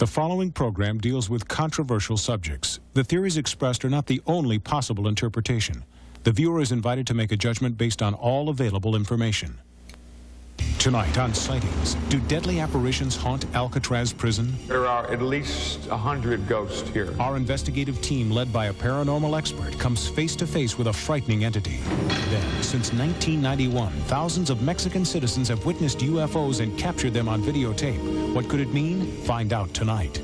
The following program deals with controversial subjects. The theories expressed are not the only possible interpretation. The viewer is invited to make a judgment based on all available information. Tonight on Sightings, do deadly apparitions haunt Alcatraz prison? There are at least 100 ghosts here. Our investigative team, led by a paranormal expert, comes face to face with a frightening entity. Then, since 1991, thousands of Mexican citizens have witnessed UFOs and captured them on videotape. What could it mean? Find out tonight.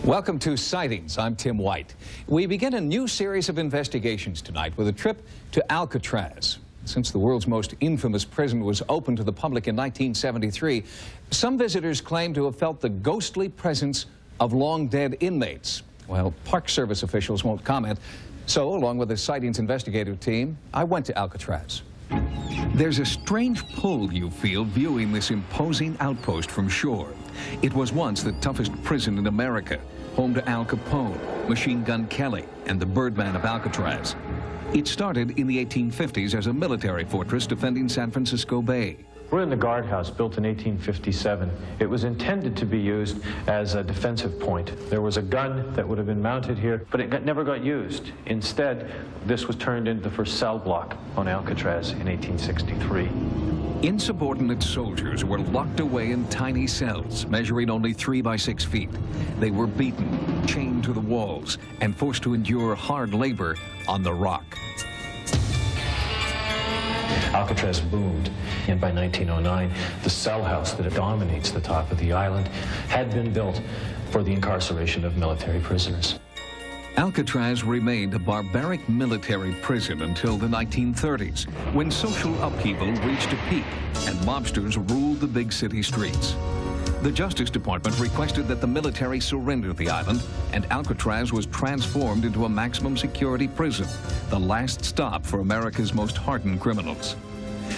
Welcome to Sightings. I'm Tim White. We begin a new series of investigations tonight with a trip to Alcatraz. Since the world's most infamous prison was opened to the public in 1973, some visitors claim to have felt the ghostly presence of long-dead inmates. Well, Park Service officials won't comment, so along with the Sightings investigative team, I went to Alcatraz. There's a strange pull you feel viewing this imposing outpost from shore. It was once the toughest prison in America, home to Al Capone, Machine Gun Kelly, and the Birdman of Alcatraz. It started in the 1850s as a military fortress defending San Francisco Bay. We're in the guardhouse, built in 1857. It was intended to be used as a defensive point. There was a gun that would have been mounted here, but it never got used. Instead, this was turned into the first cell block on Alcatraz in 1863. Insubordinate soldiers were locked away in tiny cells, measuring only 3 by 6 feet. They were beaten, chained to the walls, and forced to endure hard labor on the rock. Alcatraz boomed, and by 1909, the cell house that dominates the top of the island had been built for the incarceration of military prisoners. Alcatraz remained a barbaric military prison until the 1930s, when social upheaval reached a peak and mobsters ruled the big city streets. The Justice Department requested that the military surrender the island, and Alcatraz was transformed into a maximum security prison, the last stop for America's most hardened criminals.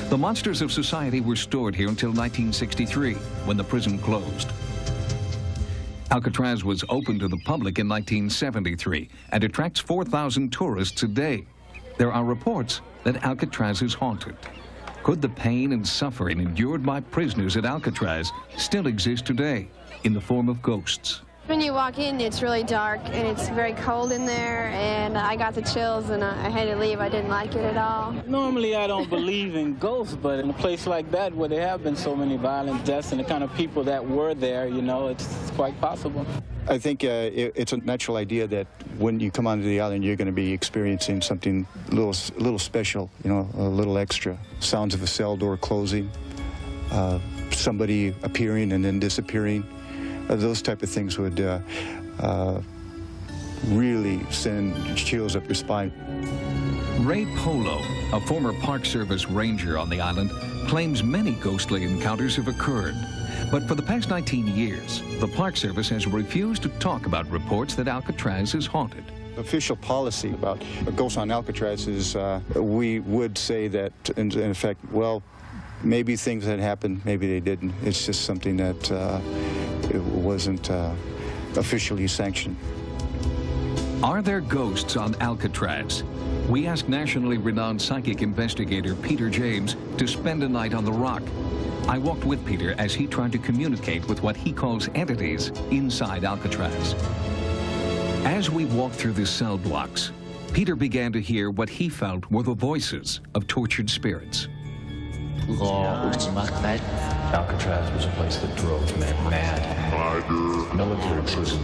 The monsters of society were stored here until 1963, when the prison closed. Alcatraz was opened to the public in 1973 and attracts 4,000 tourists a day. There are reports that Alcatraz is haunted. Could the pain and suffering endured by prisoners at Alcatraz still exist today in the form of ghosts? When you walk in, it's really dark and it's very cold in there, and I got the chills and I had to leave. I didn't like it at all. Normally I don't believe in ghosts, but in a place like that where there have been so many violent deaths and the kind of people that were there, you know, it's quite possible. I think it's a natural idea that when you come onto the island, you're going to be experiencing something a little special, you know, a little extra. Sounds of a cell door closing, somebody appearing and then disappearing. Those type of things would really send chills up your spine. Ray Polo, a former Park Service ranger on the island, claims many ghostly encounters have occurred. But for the past 19 years, the Park Service has refused to talk about reports that Alcatraz is haunted. Official policy about ghosts on Alcatraz is we would say that, in effect, well, maybe things had happened, maybe they didn't. It's just something that it wasn't officially sanctioned. Are there ghosts on Alcatraz? We asked nationally renowned psychic investigator Peter James to spend a night on the rock. I walked with Peter as he tried to communicate with what he calls entities inside Alcatraz. As we walked through the cell blocks, Peter began to hear what he felt were the voices of tortured spirits. Alcatraz was a place that drove men mad. Military prison.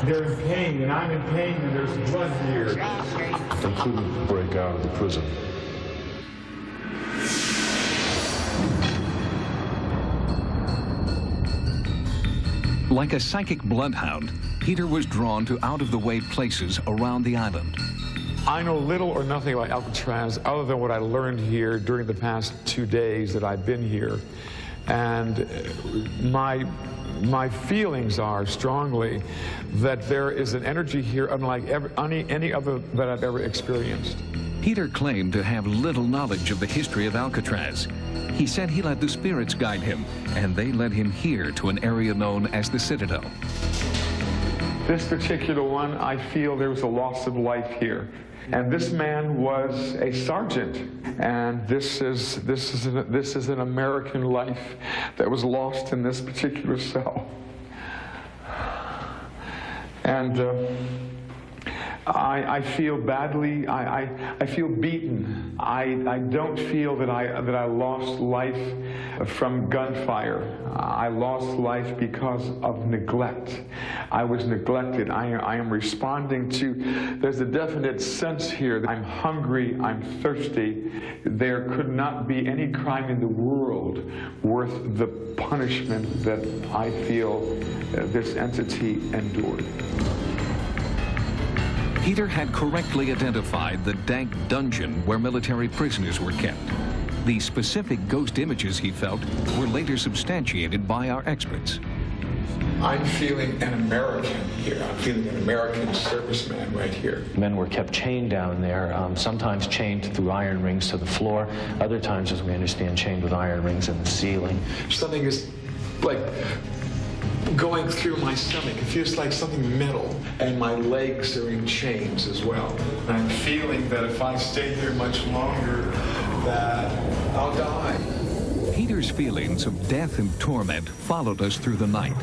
There's pain, and I'm in pain, and there's blood here. I couldn't break out of the prison. Like a psychic bloodhound, Peter was drawn to out-of-the-way places around the island. I know little or nothing about Alcatraz other than what I learned here during the past 2 days that I've been here. And my feelings are strongly that there is an energy here unlike any other that I've ever experienced. Peter claimed to have little knowledge of the history of Alcatraz. He said he let the spirits guide him, and they led him here to an area known as the Citadel. This particular one, I feel there was a loss of life here. And this man was a sergeant, and this is an American life that was lost in this particular cell. And I feel badly. I feel beaten. I don't feel that I lost life from gunfire. I lost life because of neglect. I was neglected. I am responding to, there's a definite sense here that I'm hungry, I'm thirsty. There could not be any crime in the world worth the punishment that I feel this entity endured. Peter had correctly identified the dank dungeon where military prisoners were kept. The specific ghost images he felt were later substantiated by our experts. I'm feeling an American here. I'm feeling an American serviceman right here. Men were kept chained down there, sometimes chained through iron rings to the floor, other times, as we understand, chained with iron rings in the ceiling. Something is like going through my stomach. It feels like something metal, and my legs are in chains as well. And I'm feeling that if I stay here much longer, that I'll die. Peter's feelings of death and torment followed us through the night.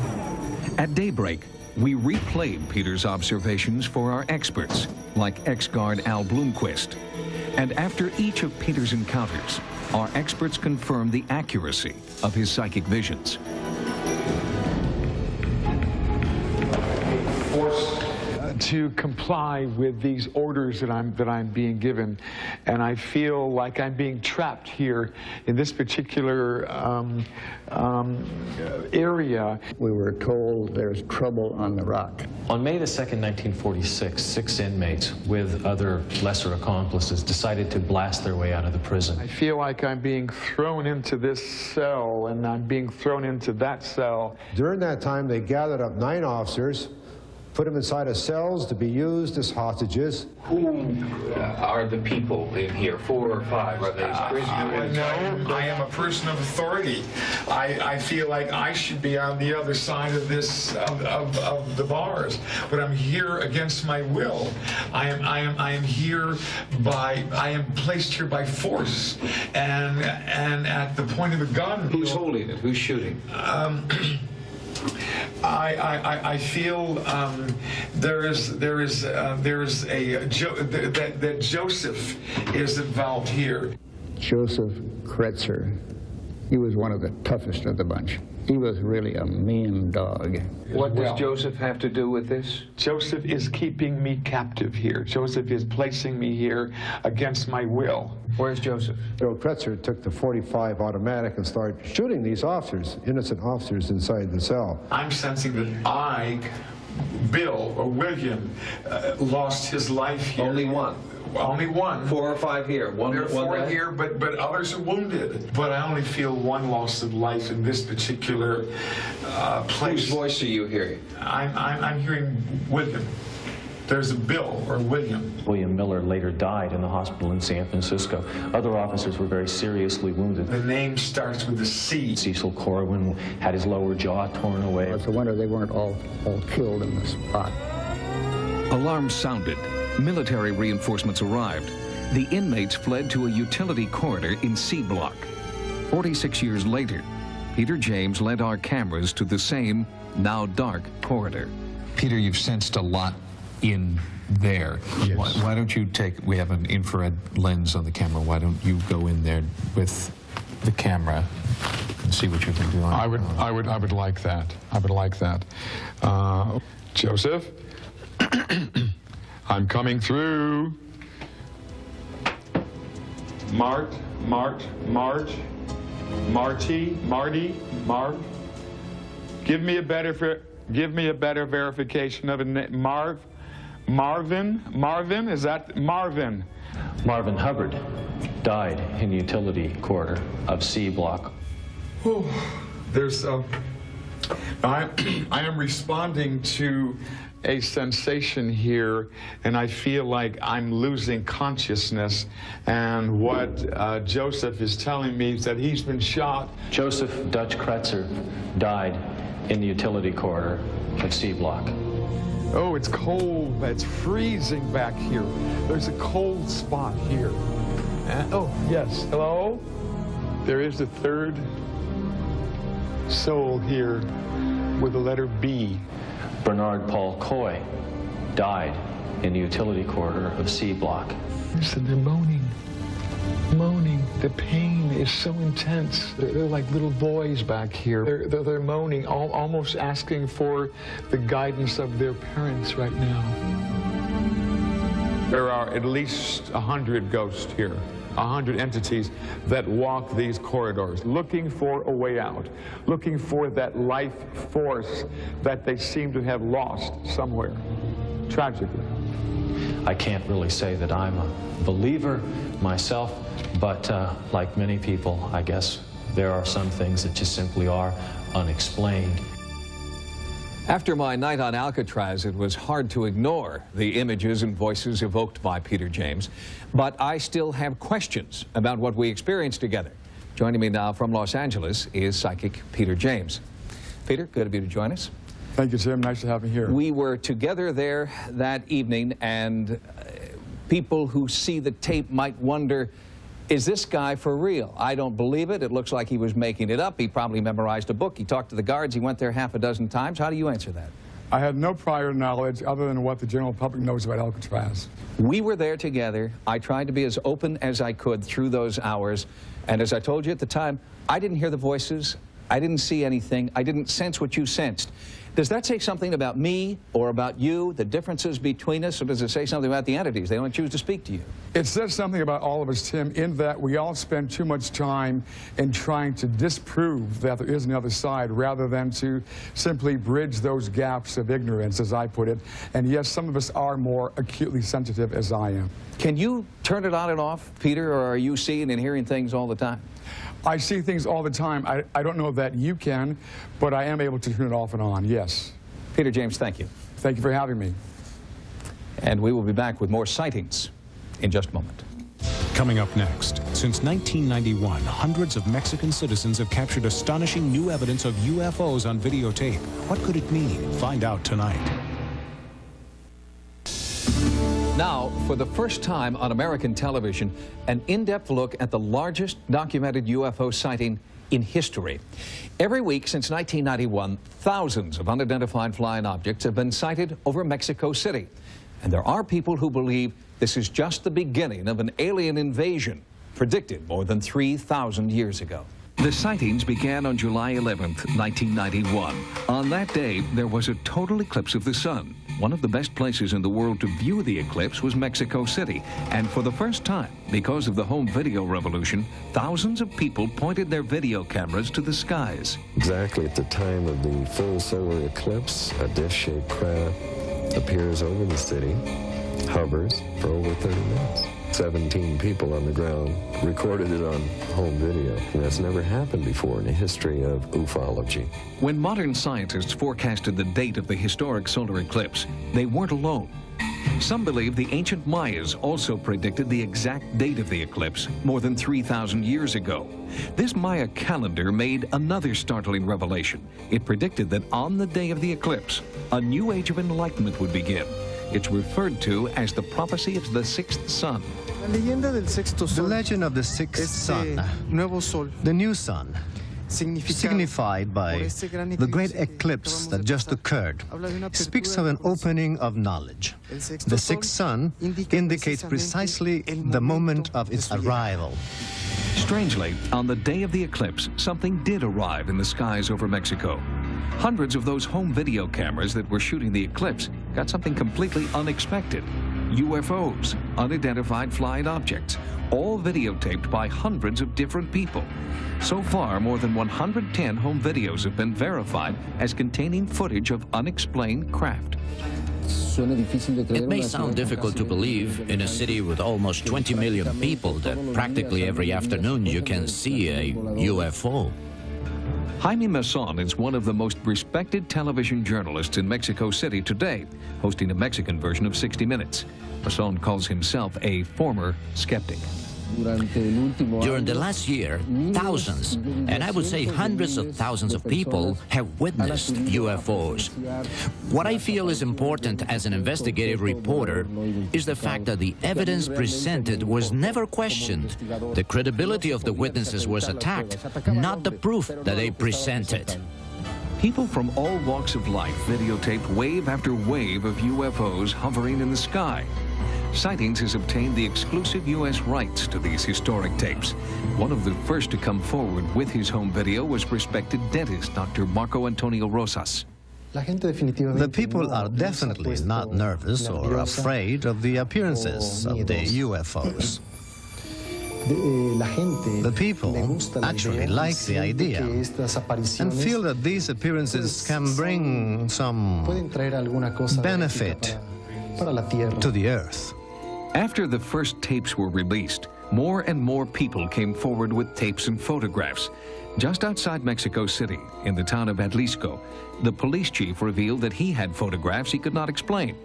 At daybreak, we replayed Peter's observations for our experts, like ex-guard Al Bloomquist. And after each of Peter's encounters, our experts confirmed the accuracy of his psychic visions. To comply with these orders that I'm being given, and I feel like I'm being trapped here in this particular area. We were told there's trouble on the rock. On May the 2nd, 1946, 6 inmates with other lesser accomplices decided to blast their way out of the prison. I feel like I'm being thrown into this cell, and I'm being thrown into that cell. During that time, they gathered up 9 officers, put them inside of cells to be used as hostages. Who are the people in here? 4 or 5? Are they prisoners? No, I am a person of authority. I feel like I should be on the other side of this of the bars, but I'm here against my will. I am here by, I am placed here by force, and at the point of the gun. Who's holding it? Who's shooting? I feel that Joseph is involved here. Joseph Kretzer, he was one of the toughest of the bunch. He was really a mean dog. What does Joseph have to do with this? Joseph is keeping me captive here. Joseph is placing me here against my will. Where's Joseph? Joe Kretzer took the .45 automatic and started shooting these officers, innocent officers inside the cell. I'm sensing that Bill or William, lost his life here. Only one? Only one. 4 or 5 here. There are 4 here, but others are wounded. But I only feel one loss of life in this particular place. Whose voice are you hearing? I'm hearing William. There's a Bill or William. William Miller later died in the hospital in San Francisco. Other officers were very seriously wounded. The name starts with a C. Cecil Corwin had his lower jaw torn away. It's a wonder they weren't all killed in the spot. Alarms sounded. Military reinforcements arrived. The inmates fled to a utility corridor in C Block. 46 years later, Peter James led our cameras to the same, now dark, corridor. Peter, you've sensed a lot in there. Yes. Why don't you we have an infrared lens on the camera. Why don't you go in there with the camera and see what you can do? I would like that. I would like that. Joseph, I'm coming through. Marty, Marv. Give me a better verification of a name. Marvin? Marvin? Is that Marvin? Marvin Hubbard died in the utility corridor of C block. Oh, there's I am responding to a sensation here, and I feel like I'm losing consciousness. And what Joseph is telling me is that he's been shot. Joseph Dutch Kretzer died in the utility corridor of C block. Oh, it's cold. It's freezing back here. There's a cold spot here. Oh, yes. Hello? There is the third soul here with the letter B. Bernard Paul Coy died in the utility corridor of C block. Listen, they're moaning. Moaning. The pain is so intense. They're like little boys back here. They're moaning, almost asking for the guidance of their parents right now. There are at least 100 ghosts here, 100 entities that walk these corridors, looking for a way out, looking for that life force that they seem to have lost somewhere, tragically. I can't really say that I'm a believer myself, but like many people, I guess there are some things that just simply are unexplained. After my night on Alcatraz, it was hard to ignore the images and voices evoked by Peter James, but I still have questions about what we experienced together. Joining me now from Los Angeles is psychic Peter James. Peter, good of you to join us. Thank you, Tim. Nice to have you here. We were together there that evening, and people who see the tape might wonder, is this guy for real? I don't believe it. It looks like he was making it up. He probably memorized a book. He talked to the guards. He went there half a dozen times. How do you answer that? I had no prior knowledge other than what the general public knows about Alcatraz. We were there together. I tried to be as open as I could through those hours. And as I told you at the time, I didn't hear the voices. I didn't see anything. I didn't sense what you sensed. Does that say something about me or about you, the differences between us, or does it say something about the entities? They don't choose to speak to you. It says something about all of us, Tim, in that we all spend too much time in trying to disprove that there is another side rather than to simply bridge those gaps of ignorance, as I put it. And yes, some of us are more acutely sensitive, as I am. Can you turn it on and off, Peter, or are you seeing and hearing things all the time? I see things all the time. I don't know that you can, but I am able to turn it off and on, yes. Peter James, thank you. Thank you for having me. And we will be back with more sightings in just a moment. Coming up next, since 1991, hundreds of Mexican citizens have captured astonishing new evidence of UFOs on videotape. What could it mean? Find out tonight. Now, for the first time on American television, an in-depth look at the largest documented UFO sighting in history. Every week since 1991, thousands of unidentified flying objects have been sighted over Mexico City. And there are people who believe this is just the beginning of an alien invasion predicted more than 3,000 years ago. The sightings began on July 11th, 1991. On that day, there was a total eclipse of the sun. One of the best places in the world to view the eclipse was Mexico City. And for the first time, because of the home video revolution, thousands of people pointed their video cameras to the skies. Exactly at the time of the full solar eclipse, a disc-shaped craft appears over the city, hovers for over 30 minutes. 17 people on the ground recorded it on home video. And that's never happened before in the history of ufology. When modern scientists forecasted the date of the historic solar eclipse, they weren't alone. Some believe the ancient Mayas also predicted the exact date of the eclipse more than 3,000 years ago. This Maya calendar made another startling revelation. It predicted that on the day of the eclipse, a new age of enlightenment would begin. It's referred to as the prophecy of the sixth sun. The legend of the sixth sun, the new sun, signified by the great eclipse that just occurred, speaks of an opening of knowledge. The sixth sun indicates precisely the moment of its arrival. Strangely, on the day of the eclipse, something did arrive in the skies over Mexico. Hundreds of those home video cameras that were shooting the eclipse got something completely unexpected. UFOs, unidentified flying objects, all videotaped by hundreds of different people. So far, more than 110 home videos have been verified as containing footage of unexplained craft. It may sound difficult to believe in a city with almost 20 million people that practically every afternoon you can see a UFO. Jaime Mason is one of the most respected television journalists in Mexico City today, hosting a Mexican version of 60 Minutes. Mason calls himself a former skeptic. During the last year, thousands, and I would say hundreds of thousands of people have witnessed UFOs. What I feel is important as an investigative reporter is the fact that the evidence presented was never questioned. The credibility of the witnesses was attacked, not the proof that they presented. People from all walks of life videotaped wave after wave of UFOs hovering in the sky. Sightings has obtained the exclusive U.S. rights to these historic tapes. One of the first to come forward with his home video was respected dentist Dr. Marco Antonio Rosas. The people are definitely not nervous or afraid of the appearances of the UFOs. The people actually like the idea and feel that these appearances can bring some benefit to the Earth. After the first tapes were released, more and more people came forward with tapes and photographs. Just outside Mexico City, in the town of Atlisco, the police chief revealed that he had photographs he could not explain.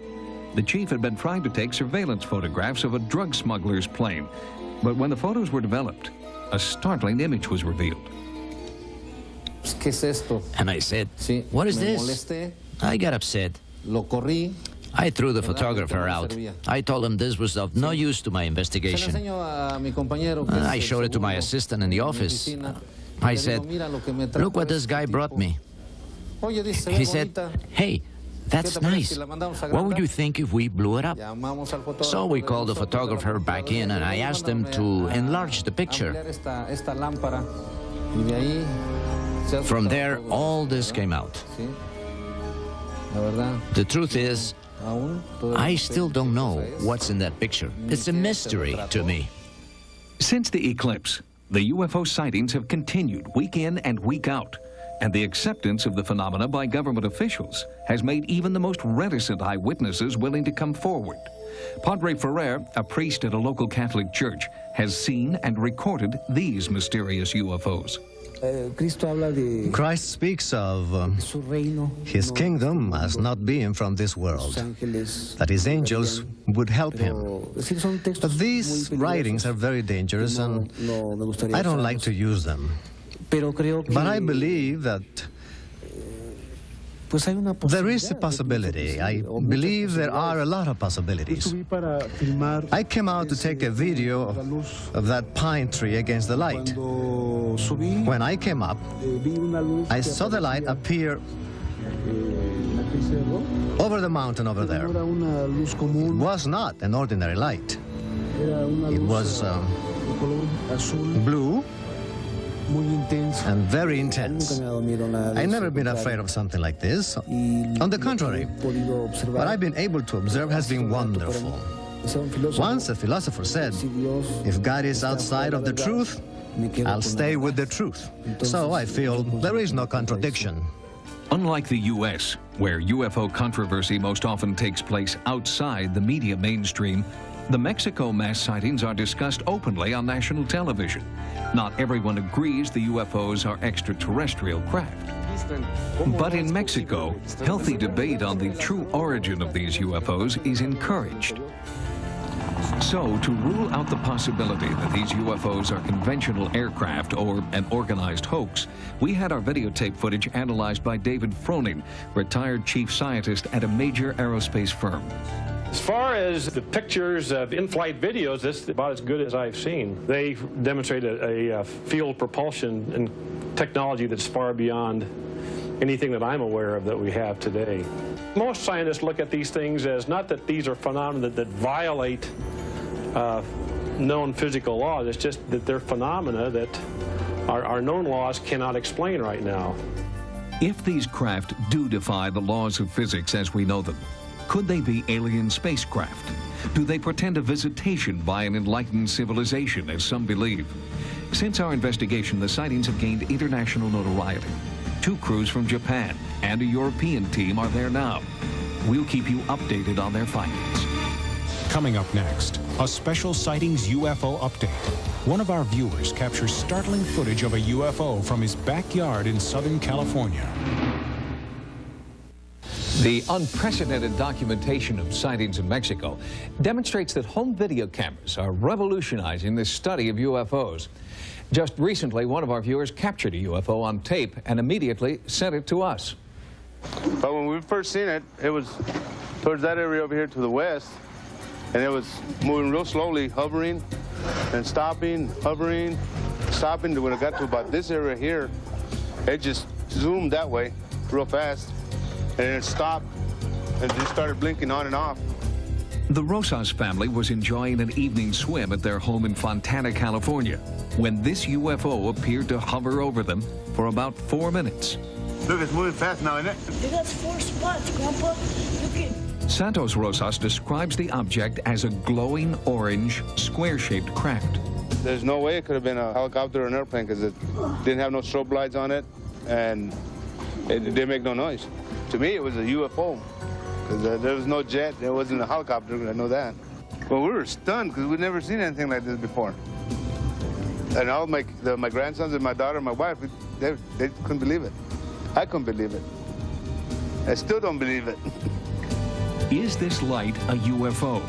The chief had been trying to take surveillance photographs of a drug smuggler's plane, but when the photos were developed, a startling image was revealed. And I said, "What is this?" I got upset. I threw the photographer out. I told him this was of no use to my investigation. I showed it to my assistant in the office. I said, "Look what this guy brought me." He said, "Hey, that's nice. What would you think if we blew it up?" So we called the photographer back in and I asked him to enlarge the picture. From there, all this came out. The truth is, I still don't know what's in that picture. It's a mystery to me. Since the eclipse, the UFO sightings have continued week in and week out, and the acceptance of the phenomena by government officials has made even the most reticent eyewitnesses willing to come forward. Padre Ferrer, a priest at a local Catholic church, has seen and recorded these mysterious UFOs. Christ speaks of his kingdom as not being from this world, that his angels would help him. But these writings are very dangerous and I don't like to use them. But I believe that there is a possibility. I believe there are a lot of possibilities. I came out to take a video of that pine tree against the light. When I came up, I saw the light appear over the mountain over there. It was not an ordinary light. It was blue and very intense. I've never been afraid of something like this. On the contrary, what I've been able to observe has been wonderful. Once a philosopher said, "If God is outside of the truth, I'll stay with the truth." So I feel there is no contradiction. Unlike the U.S., where UFO controversy most often takes place outside the media mainstream, the Mexico mass sightings are discussed openly on national television. Not everyone agrees the UFOs are extraterrestrial craft. But in Mexico, healthy debate on the true origin of these UFOs is encouraged. So, to rule out the possibility that these UFOs are conventional aircraft or an organized hoax, we had our videotape footage analyzed by David Froning, retired chief scientist at a major aerospace firm. As far as the pictures of in-flight videos, this is about as good as I've seen. They demonstrate a field propulsion and technology that's far beyond anything that I'm aware of that we have today. Most scientists look at these things as not that these are phenomena that violate known physical laws, it's just that they're phenomena that our known laws cannot explain right now. If these craft do defy the laws of physics as we know them, could they be alien spacecraft? Do they portend a visitation by an enlightened civilization, as some believe? Since our investigation, the sightings have gained international notoriety. 2 crews from Japan and a European team are there now. We'll keep you updated on their findings. Coming up next, a special Sightings UFO update. One of our viewers captures startling footage of a UFO from his backyard in Southern California. The unprecedented documentation of sightings in Mexico demonstrates that home video cameras are revolutionizing the study of UFOs. Just recently, one of our viewers captured a UFO on tape and immediately sent it to us. But when we first seen it, it was towards that area over here to the west, and it was moving real slowly, hovering and stopping, hovering, stopping. When it got to about this area here, it just zoomed that way real fast, and it stopped and just started blinking on and off. The Rosas family was enjoying an evening swim at their home in Fontana, California, when this UFO appeared to hover over them for about 4 minutes. Look, it's moving fast now, isn't it? It got 4 spots, Grandpa. Look at. Santos Rosas describes the object as a glowing orange, square-shaped craft. There's no way it could have been a helicopter or an airplane because it didn't have no strobe lights on it, and it didn't make no noise. To me, it was a UFO because there was no jet. There wasn't a helicopter. I know that. Well, we were stunned because we'd never seen anything like this before. And all my grandsons and my daughter and my wife, they couldn't believe it. I couldn't believe it. I still don't believe it. Is this light a UFO?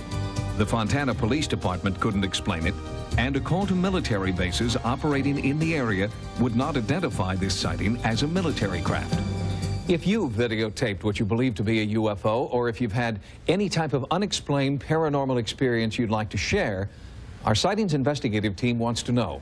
The Fontana Police Department couldn't explain it, and a call to military bases operating in the area would not identify this sighting as a military craft. If you've videotaped what you believe to be a UFO, or if you've had any type of unexplained paranormal experience you'd like to share, our Sightings investigative team wants to know.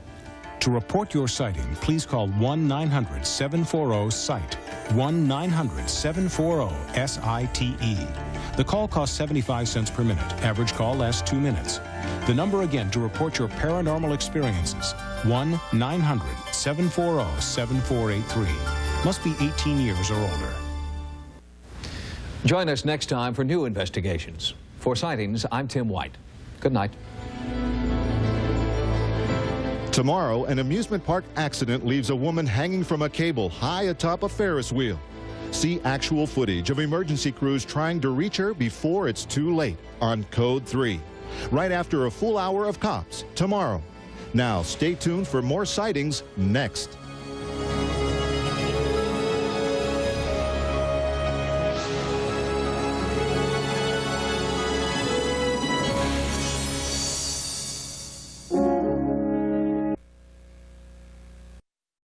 To report your sighting, please call 1-900-740-SIGHT, 1-900-740-SITE. The call costs 75 cents per minute. Average call lasts 2 minutes. The number again to report your paranormal experiences, 1-900-740-7483. Must be 18 years or older. Join us next time for new investigations. For Sightings, I'm Tim White. Good night. Tomorrow, an amusement park accident leaves a woman hanging from a cable high atop a Ferris wheel. See actual footage of emergency crews trying to reach her before it's too late on Code 3. Right after a full hour of Cops tomorrow. Now, stay tuned for more Sightings next.